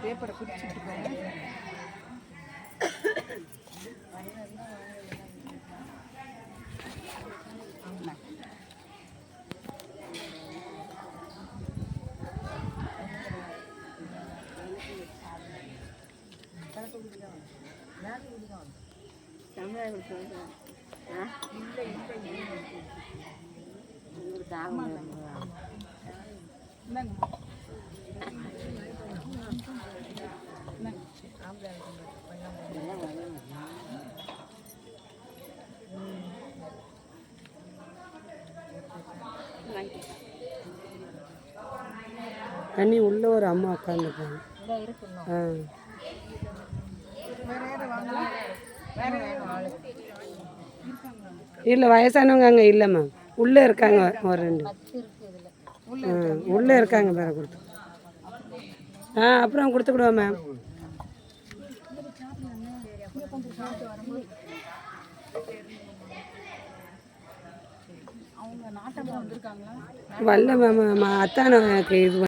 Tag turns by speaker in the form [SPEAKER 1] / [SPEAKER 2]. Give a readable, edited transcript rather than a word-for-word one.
[SPEAKER 1] பேப்பரை பிரிச்சுட்டு போங்க.
[SPEAKER 2] கண்ணி உள்ள ஒரு அம்மா உட்காந்துருக்காங்க. இல்லை வயசானவங்க அங்கே இல்லை மேம், உள்ளே இருக்காங்க ஒரு 2 உள்ளே இருக்காங்க. வேறு கொடுத்து அப்புறம் கொடுத்துக்கிடுவோம் மேம். வரல மேம், அத்தான இது